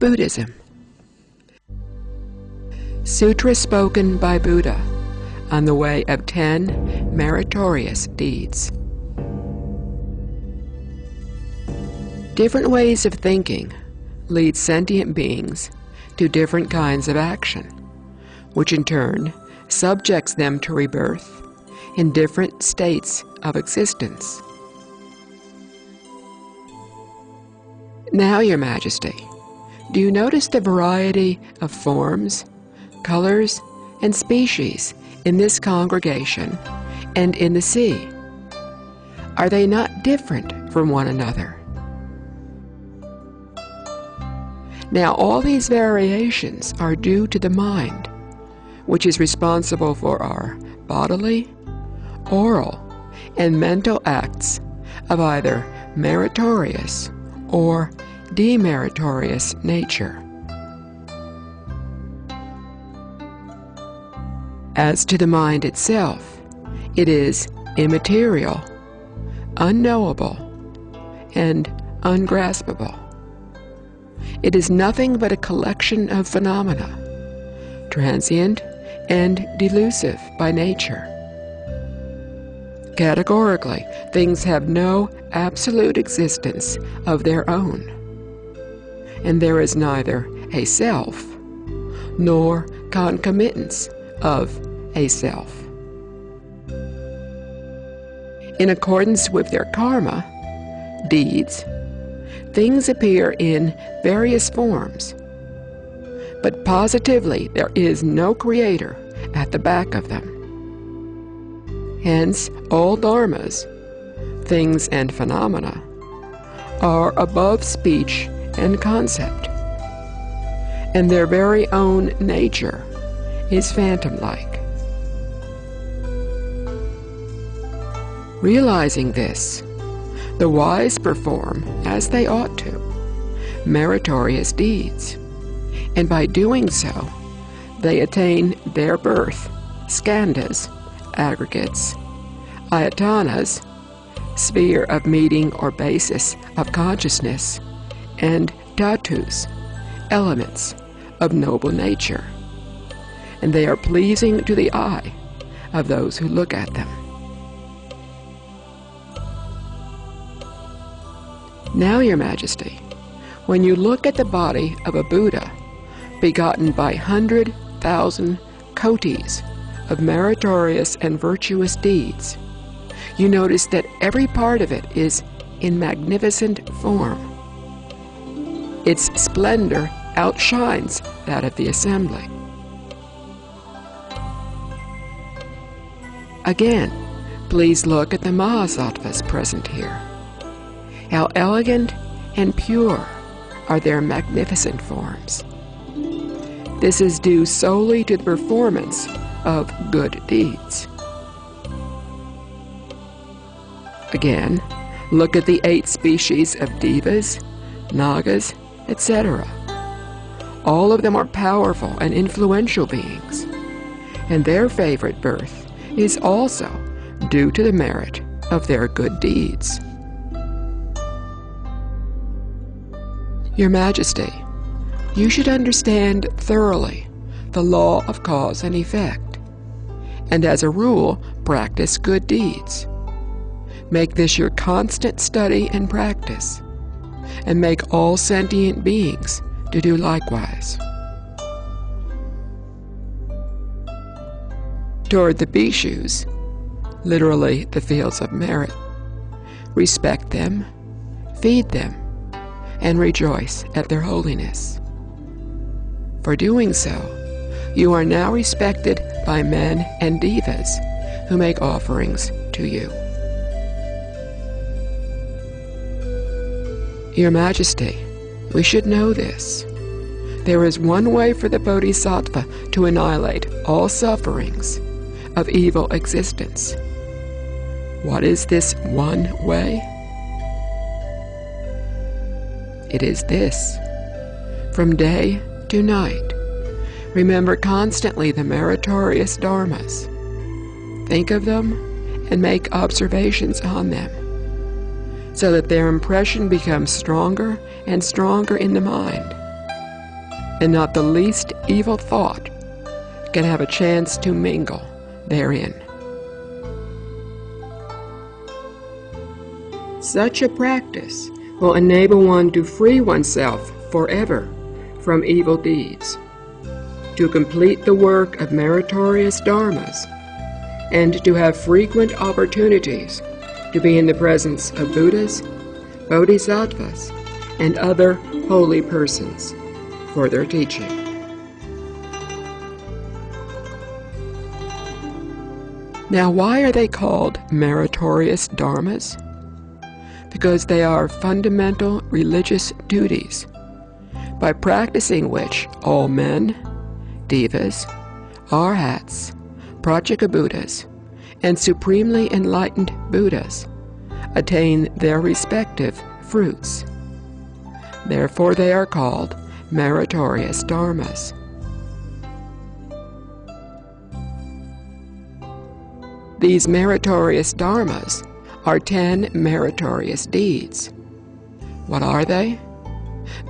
Buddhism. Sutra spoken by Buddha on the way of 10 meritorious deeds. Different ways of thinking lead sentient beings to different kinds of action, which in turn subjects them to rebirth in different states of existence. Now, Your Majesty, do you notice the variety of forms, colors, and species in this congregation and in the sea? Are they not different from one another? Now, all these variations are due to the mind, which is responsible for our bodily, oral, and mental acts of either meritorious or demeritorious nature. As to the mind itself, it is immaterial, unknowable, and ungraspable. It is nothing but a collection of phenomena, transient and delusive by nature. Categorically, things have no absolute existence of their own, and there is neither a self nor concomitance of a self. In accordance with their karma, deeds, things appear in various forms, but positively there is no creator at the back of them. Hence, all dharmas, things and phenomena, are above speech and concept, and their very own nature is phantom-like. Realizing this, the wise perform, as they ought to, meritorious deeds, and by doing so, they attain their birth, skandhas, aggregates, ayatanas, sphere of meeting or basis of consciousness, and dhatus, elements of noble nature, and they are pleasing to the eye of those who look at them. Now, Your Majesty, when you look at the body of a Buddha begotten by 100,000 kotis of meritorious and virtuous deeds, you notice that every part of it is in magnificent form. Its splendor outshines that of the assembly. Again, please look at the Mahasattvas present here. How elegant and pure are their magnificent forms. This is due solely to the performance of good deeds. Again, look at the 8 species of devas, nagas, etc. All of them are powerful and influential beings, and their favorite birth is also due to the merit of their good deeds. Your Majesty, you should understand thoroughly the law of cause and effect, and as a rule, practice good deeds. Make this your constant study and practice, and make all sentient beings to do likewise. Toward the bhikshus, literally the fields of merit, respect them, feed them, and rejoice at their holiness. For doing so, you are now respected by men and devas who make offerings to you. Your Majesty, we should know this. There is one way for the Bodhisattva to annihilate all sufferings of evil existence. What is this one way? It is this: from day to night, remember constantly the meritorious dharmas. Think of them and make observations on them, so that their impression becomes stronger and stronger in the mind, and not the least evil thought can have a chance to mingle therein. Such a practice will enable one to free oneself forever from evil deeds, to complete the work of meritorious dharmas, and to have frequent opportunities to be in the presence of Buddhas, Bodhisattvas, and other holy persons for their teaching. Now, why are they called meritorious dharmas? Because they are fundamental religious duties, by practicing which all men, devas, arhats, Pratyekabuddhas, and supremely enlightened Buddhas attain their respective fruits. Therefore they are called meritorious dharmas. These meritorious dharmas are 10 meritorious deeds. What are they?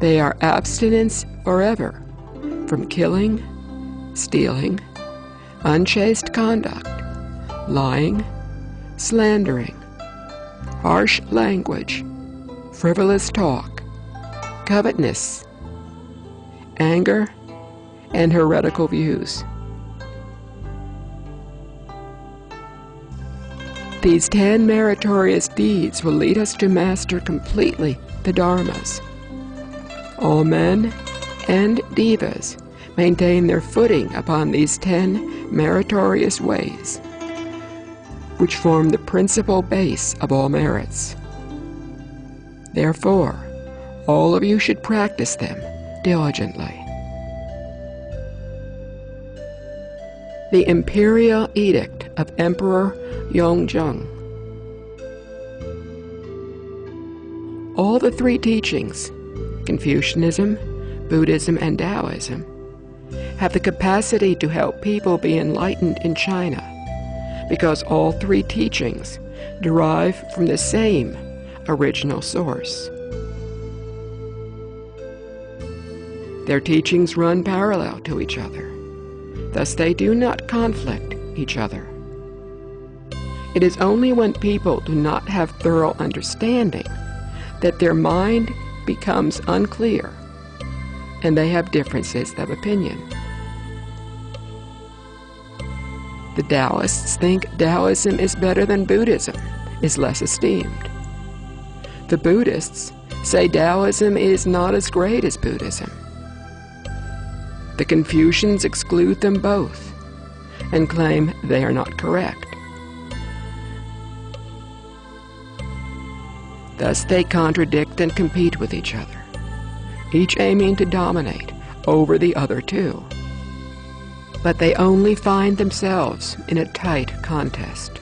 They are abstinence forever from killing, stealing, unchaste conduct, lying, slandering, harsh language, frivolous talk, covetousness, anger, and heretical views. These 10 meritorious deeds will lead us to master completely the dharmas. All men and devas maintain their footing upon these 10 meritorious ways, which form the principal base of all merits. Therefore, all of you should practice them diligently. The Imperial Edict of Emperor Yongzheng. All the 3 teachings, Confucianism, Buddhism, and Taoism, have the capacity to help people be enlightened in China, because all 3 teachings derive from the same original source. Their teachings run parallel to each other, thus they do not conflict each other. It is only when people do not have thorough understanding that their mind becomes unclear and they have differences of opinion. The Taoists think Taoism is better than Buddhism, is less esteemed. The Buddhists say Taoism is not as great as Buddhism. The Confucians exclude them both and claim they are not correct. Thus they contradict and compete with each other, each aiming to dominate over the other 2. But they only find themselves in a tight contest.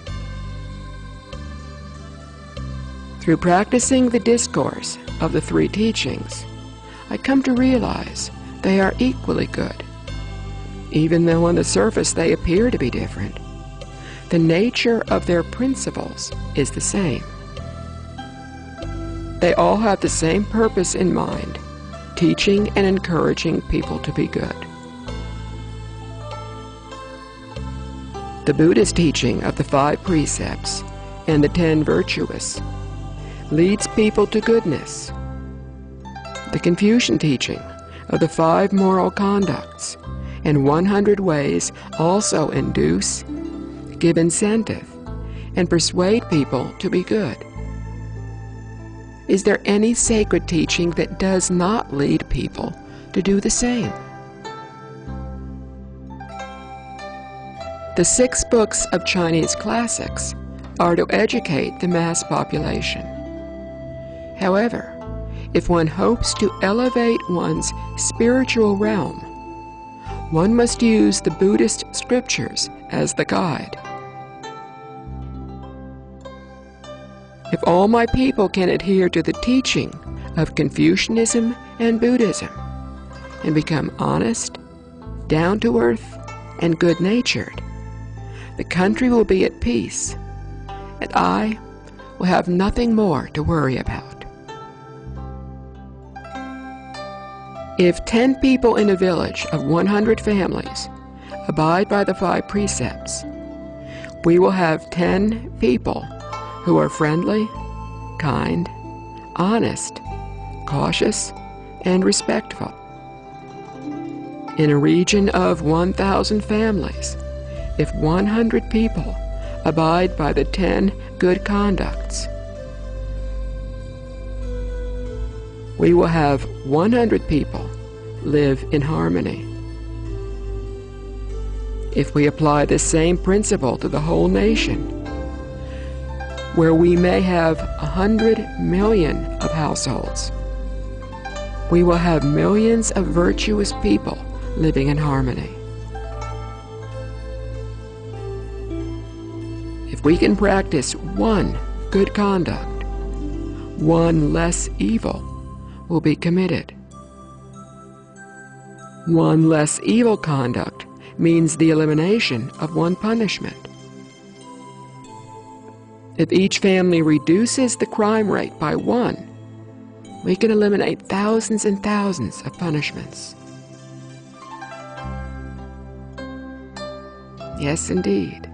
Through practicing the discourse of the 3 teachings, I come to realize they are equally good, even though on the surface they appear to be different. The nature of their principles is the same. They all have the same purpose in mind, teaching and encouraging people to be good. The Buddhist teaching of the 5 precepts and the 10 virtuous leads people to goodness. The Confucian teaching of the 5 moral conducts and 100 ways also induce, give incentive, and persuade people to be good. Is there any sacred teaching that does not lead people to do the same? The 6 books of Chinese classics are to educate the mass population. However, if one hopes to elevate one's spiritual realm, one must use the Buddhist scriptures as the guide. If all my people can adhere to the teaching of Confucianism and Buddhism and become honest, down-to-earth, and good-natured, the country will be at peace, and I will have nothing more to worry about. If 10 people in a village of 100 families abide by the 5 precepts, we will have 10 people who are friendly, kind, honest, cautious, and respectful. In a region of 1,000 families, if 100 people abide by the 10 good conducts, we will have 100 people live in harmony. If we apply the same principle to the whole nation, where we may have 100 million of households, we will have millions of virtuous people living in harmony. If we can practice one good conduct, one less evil will be committed. One less evil conduct means the elimination of one punishment. If each family reduces the crime rate by 1, we can eliminate thousands and thousands of punishments. Yes, indeed.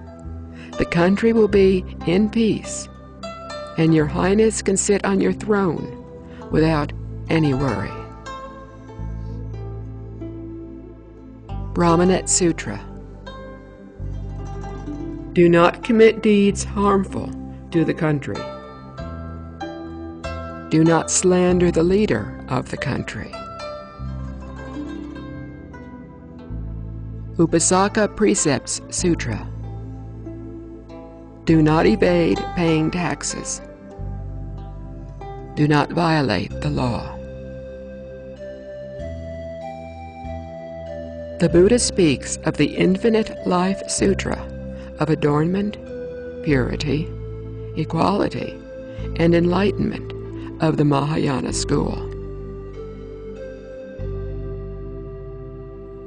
The country will be in peace, and your Highness can sit on your throne without any worry. Brahmanet Sutra. Do not commit deeds harmful to the country. Do not slander the leader of the country. Upasaka Precepts Sutra. Do not evade paying taxes. Do not violate the law. The Buddha speaks of the Infinite Life Sutra of adornment, purity, equality, and enlightenment of the Mahayana school.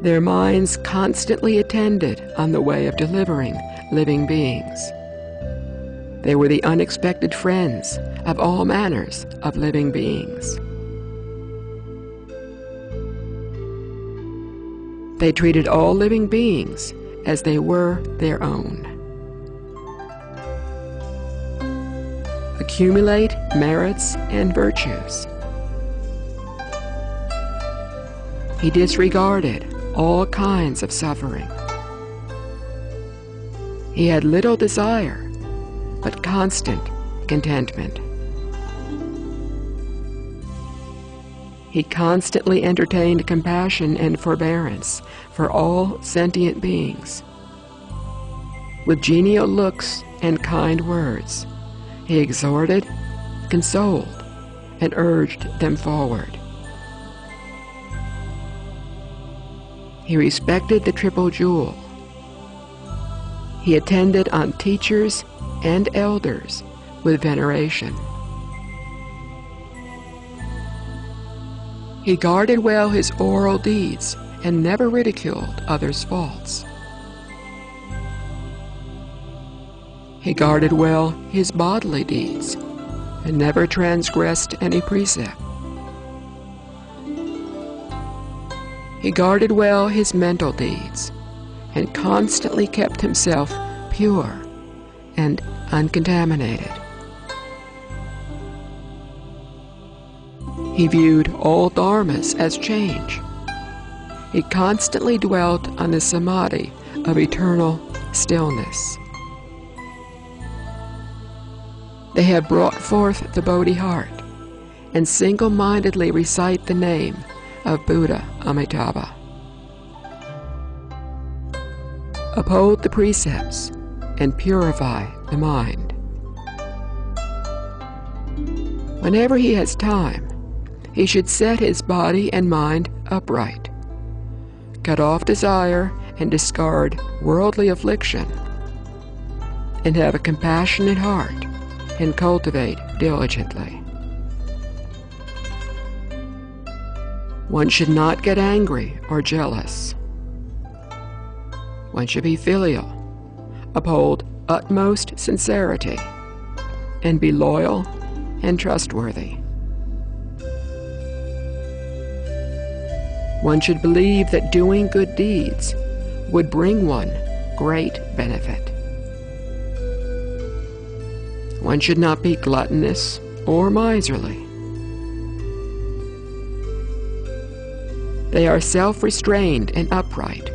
Their minds constantly attended on the way of delivering living beings. They were the unexpected friends of all manners of living beings. They treated all living beings as they were their own. Accumulate merits and virtues. He disregarded all kinds of suffering. He had little desire, but constant contentment. He constantly entertained compassion and forbearance for all sentient beings. With genial looks and kind words, he exhorted, consoled, and urged them forward. He respected the Triple Jewel. He attended on teachers and elders with veneration. He guarded well his oral deeds and never ridiculed others' faults. He guarded well his bodily deeds and never transgressed any precept. He guarded well his mental deeds and constantly kept himself pure and uncontaminated. He viewed all dharmas as change. He constantly dwelt on the samadhi of eternal stillness. They have brought forth the Bodhi heart and single-mindedly recite the name of Buddha Amitabha. Uphold the precepts and purify the mind. Whenever he has time, he should set his body and mind upright, cut off desire and discard worldly affliction, and have a compassionate heart and cultivate diligently. One should not get angry or jealous. One should be filial, uphold utmost sincerity, and be loyal and trustworthy. One should believe that doing good deeds would bring one great benefit. One should not be gluttonous or miserly. They are self-restrained and upright,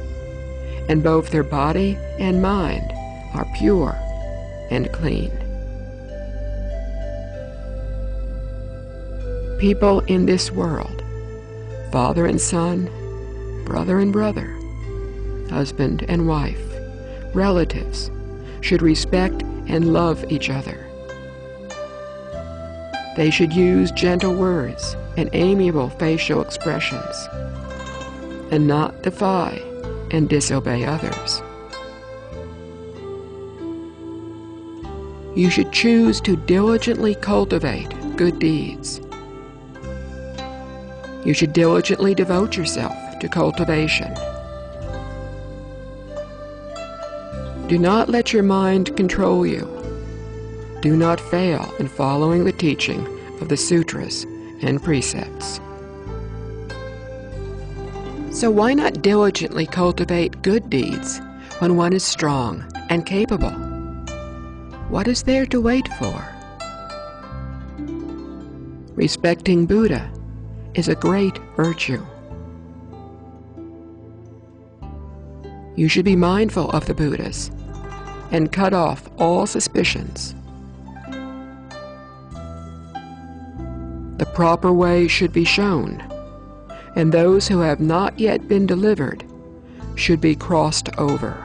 and both their body and mind are pure and clean. People in this world, father and son, brother and brother, husband and wife, relatives, should respect and love each other. They should use gentle words and amiable facial expressions, and not defy and disobey others. You should choose to diligently cultivate good deeds. You should diligently devote yourself to cultivation. Do not let your mind control you. Do not fail in following the teaching of the sutras and precepts. So why not diligently cultivate good deeds when one is strong and capable? What is there to wait for? Respecting Buddha is a great virtue. You should be mindful of the Buddhas and cut off all suspicions. The proper way should be shown, and those who have not yet been delivered should be crossed over.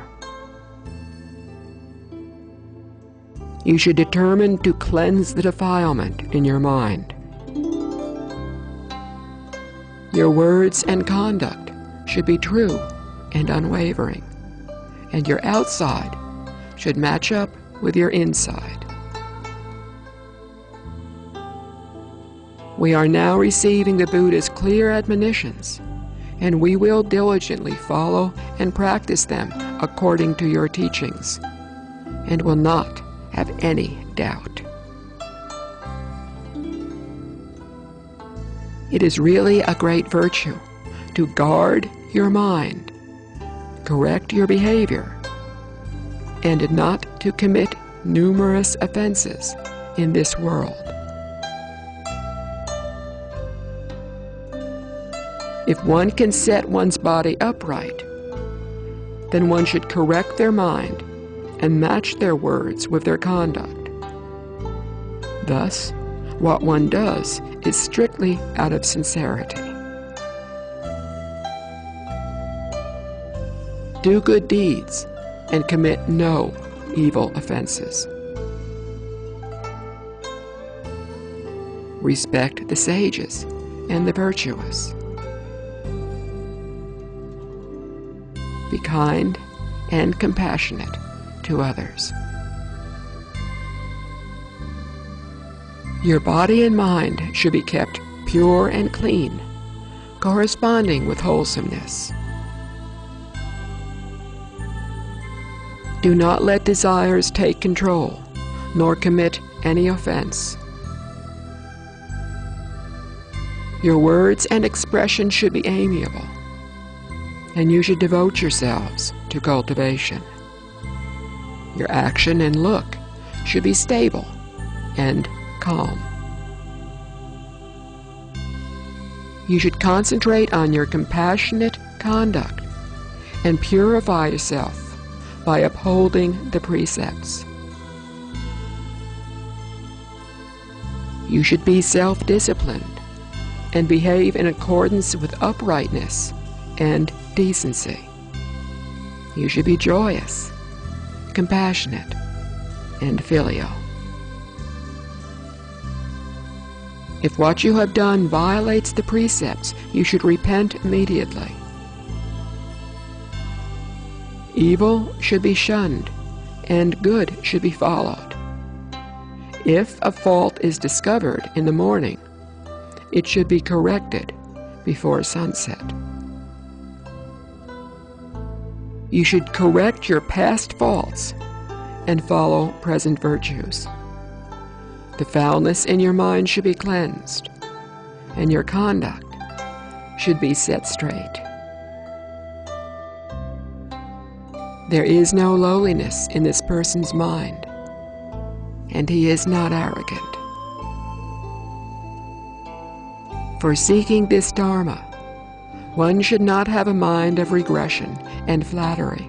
You should determine to cleanse the defilement in your mind. Your words and conduct should be true and unwavering, and your outside should match up with your inside. We are now receiving the Buddha's clear admonitions, and we will diligently follow and practice them according to your teachings, and will not have any doubt. It is really a great virtue to guard your mind, correct your behavior, and not to commit numerous offenses in this world. If one can set one's body upright, then one should correct their mind and match their words with their conduct. Thus, what one does is strictly out of sincerity. Do good deeds and commit no evil offenses. Respect the sages and the virtuous. Be kind and compassionate to others. Your body and mind should be kept pure and clean, corresponding with wholesomeness. Do not let desires take control, nor commit any offense. Your words and expression should be amiable, and you should devote yourselves to cultivation. Your action and look should be stable and calm. You should concentrate on your compassionate conduct and purify yourself by upholding the precepts. You should be self-disciplined and behave in accordance with uprightness and decency. You should be joyous, compassionate, and filial. If what you have done violates the precepts, you should repent immediately. Evil should be shunned, and good should be followed. If a fault is discovered in the morning, it should be corrected before sunset. You should correct your past faults and follow present virtues. The foulness in your mind should be cleansed, and your conduct should be set straight. There is no lowliness in this person's mind, and he is not arrogant. For seeking this Dharma, one should not have a mind of regression and flattery.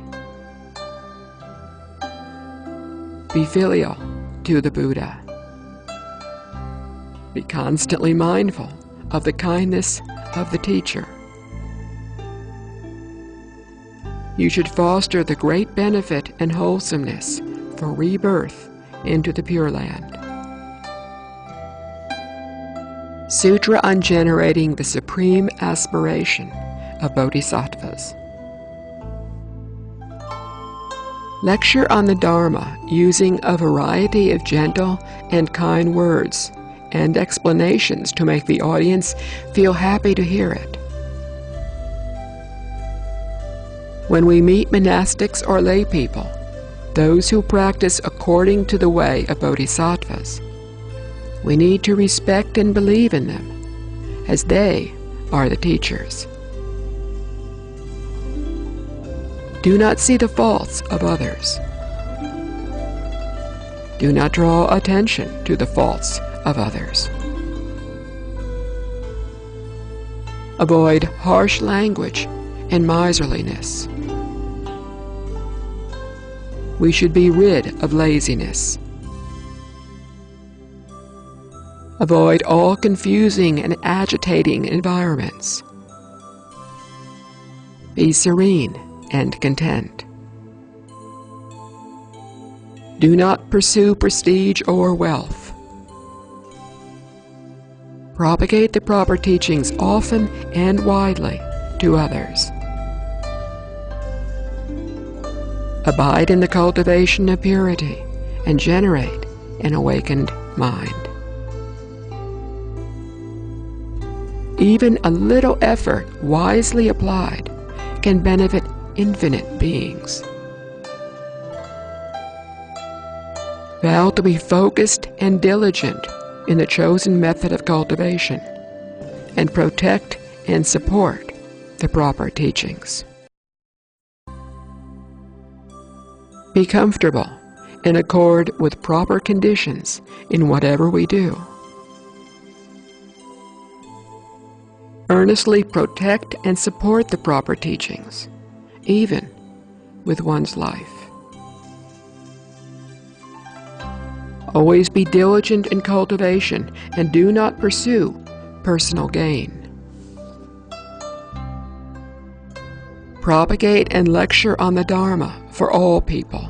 Be filial to the Buddha. Be constantly mindful of the kindness of the teacher. You should foster the great benefit and wholesomeness for rebirth into the Pure Land. Sutra on Generating the Supreme Aspiration of Bodhisattvas. Lecture on the Dharma using a variety of gentle and kind words and explanations to make the audience feel happy to hear it. When we meet monastics or lay people, those who practice according to the way of bodhisattvas, we need to respect and believe in them, as they are the teachers. Do not see the faults of others. Do not draw attention to the faults of others. Avoid harsh language and miserliness. We should be rid of laziness. Avoid all confusing and agitating environments. Be serene and content. Do not pursue prestige or wealth. Propagate the proper teachings often and widely to others. Abide in the cultivation of purity and generate an awakened mind. Even a little effort wisely applied can benefit infinite beings. Vow to be focused and diligent in the chosen method of cultivation and protect and support the proper teachings. Be comfortable in accord with proper conditions in whatever we do. Earnestly protect and support the proper teachings, even with one's life. Always be diligent in cultivation and do not pursue personal gain. Propagate and lecture on the Dharma for all people.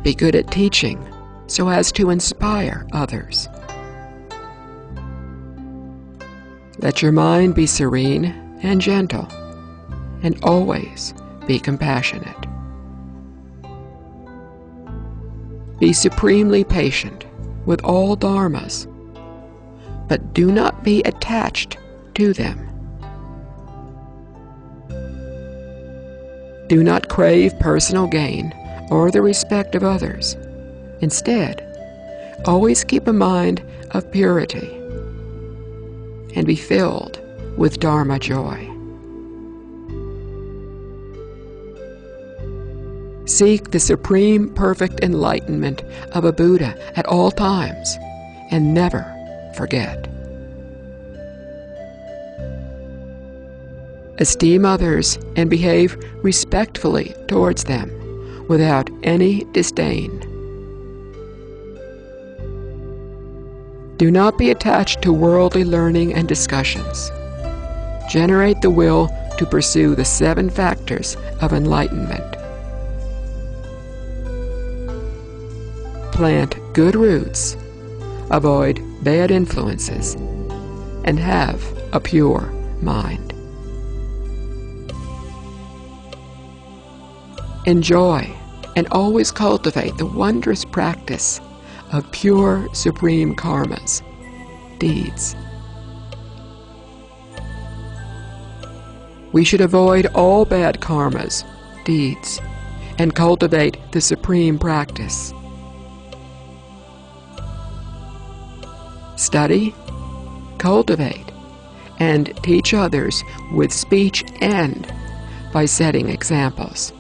Be good at teaching so as to inspire others. Let your mind be serene and gentle, and always be compassionate. Be supremely patient with all dharmas, but do not be attached to them. Do not crave personal gain or the respect of others. Instead, always keep a mind of purity and be filled with Dharma joy. Seek the supreme perfect enlightenment of a Buddha at all times and never forget. Esteem others and behave respectfully towards them without any disdain. Do not be attached to worldly learning and discussions. Generate the will to pursue the 7 factors of enlightenment. Plant good roots, avoid bad influences, and have a pure mind. Enjoy and always cultivate the wondrous practice of pure supreme karmas, deeds. We should avoid all bad karmas, deeds, and cultivate the supreme practice. Study, cultivate, and teach others with speech and by setting examples.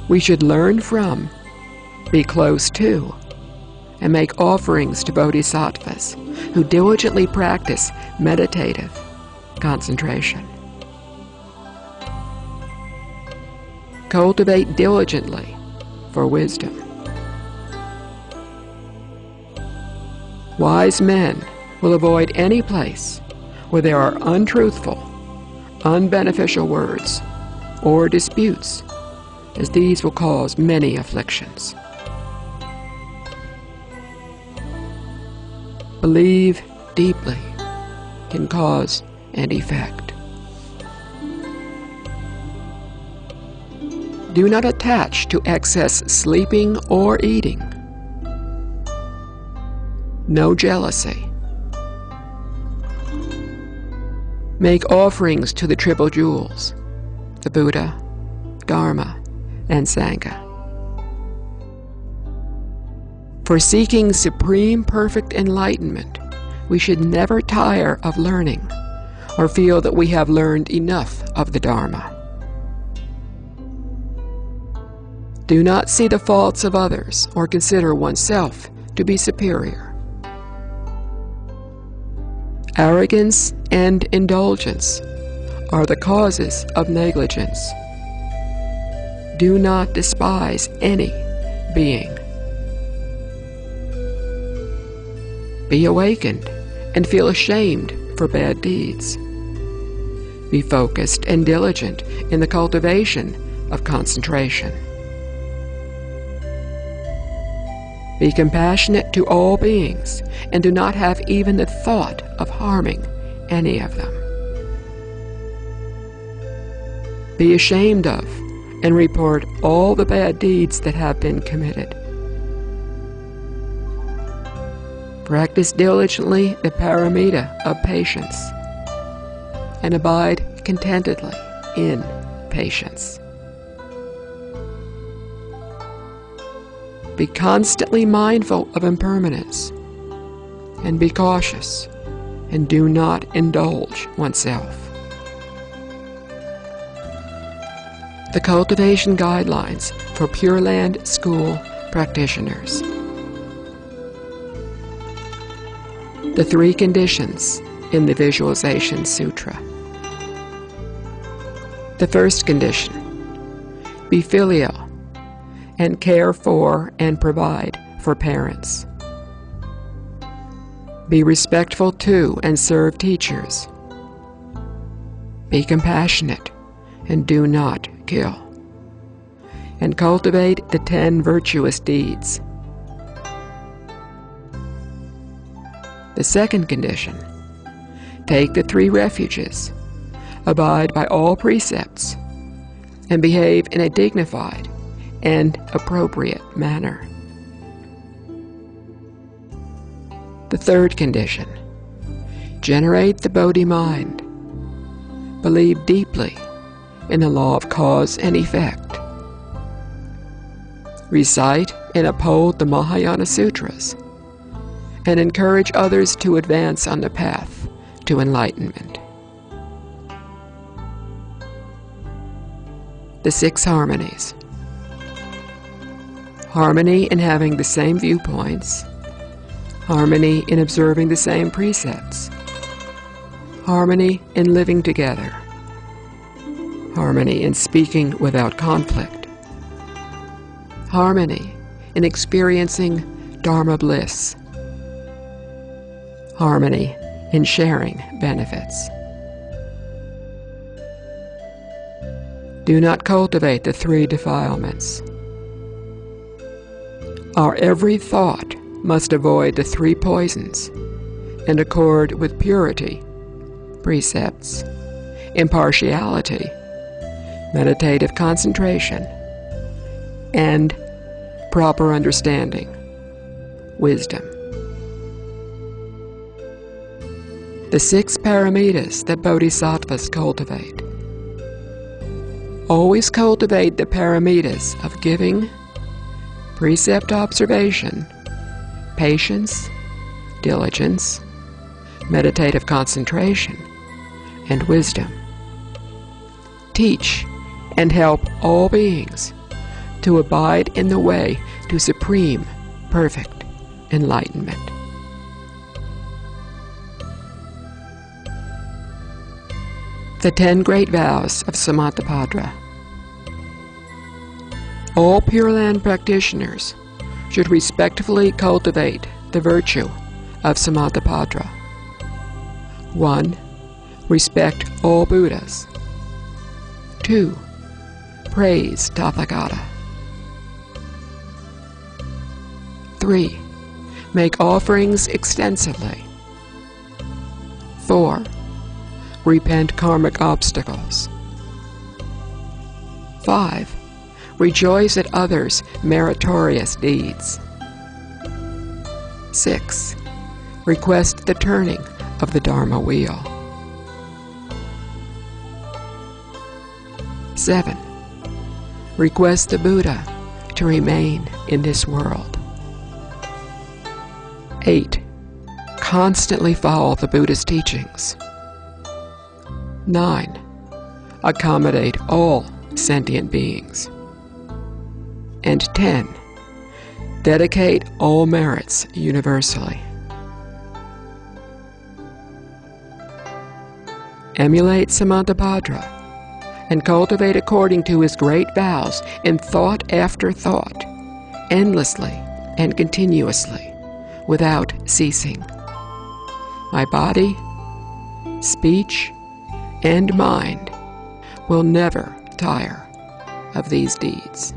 We should learn from, be close to, and make offerings to bodhisattvas who diligently practice meditative concentration. Cultivate diligently for wisdom. Wise men will avoid any place where there are untruthful, unbeneficial words or disputes, as these will cause many afflictions. Believe deeply in cause and effect. Do not attach to excess sleeping or eating. No jealousy. Make offerings to the triple jewels, the Buddha, Dharma, and Sangha. For seeking supreme perfect enlightenment, we should never tire of learning or feel that we have learned enough of the Dharma. Do not see the faults of others or consider oneself to be superior. Arrogance and indulgence are the causes of negligence. Do not despise any being. Be awakened and feel ashamed for bad deeds. Be focused and diligent in the cultivation of concentration. Be compassionate to all beings and do not have even the thought of harming any of them. Be ashamed of and report all the bad deeds that have been committed. Practice diligently the paramita of patience and abide contentedly in patience. Be constantly mindful of impermanence and be cautious and do not indulge oneself. The Cultivation Guidelines for Pure Land School Practitioners. The 3 conditions in the Visualization Sutra. The first condition, be filial and care for and provide for parents. Be respectful to and serve teachers. Be compassionate and do not kill. And cultivate the 10 virtuous deeds. The second condition, take the 3 refuges, abide by all precepts, and behave in a dignified and appropriate manner. The third condition, generate the Bodhi mind. Believe deeply in the law of cause and effect. Recite and uphold the Mahayana Sutras, and encourage others to advance on the path to enlightenment. The 6 harmonies. Harmony in having the same viewpoints, harmony in observing the same precepts, harmony in living together, harmony in speaking without conflict, harmony in experiencing Dharma bliss, harmony in sharing benefits. Do not cultivate the 3 defilements. Our every thought must avoid the 3 poisons and accord with purity, precepts, impartiality, meditative concentration, and proper understanding, wisdom. The 6 paramitas that bodhisattvas cultivate. Always cultivate the paramitas of giving, precept observation, patience, diligence, meditative concentration, and wisdom. Teach and help all beings to abide in the way to supreme, perfect enlightenment. The 10 Great Vows of Samantabhadra. All Pure Land practitioners should respectfully cultivate the virtue of Samantabhadra. 1. Respect all Buddhas. 2. Praise Tathagata. 3. Make offerings extensively. 4. Repent karmic obstacles. 5. Rejoice at others' meritorious deeds. 6. Request the turning of the Dharma wheel. 7. Request the Buddha to remain in this world. 8. Constantly follow the Buddha's teachings. 9. Accommodate all sentient beings. And 10. Dedicate all merits universally. Emulate Samantabhadra and cultivate according to his great vows in thought after thought, endlessly and continuously, without ceasing. My body, speech, and mind will never tire of these deeds.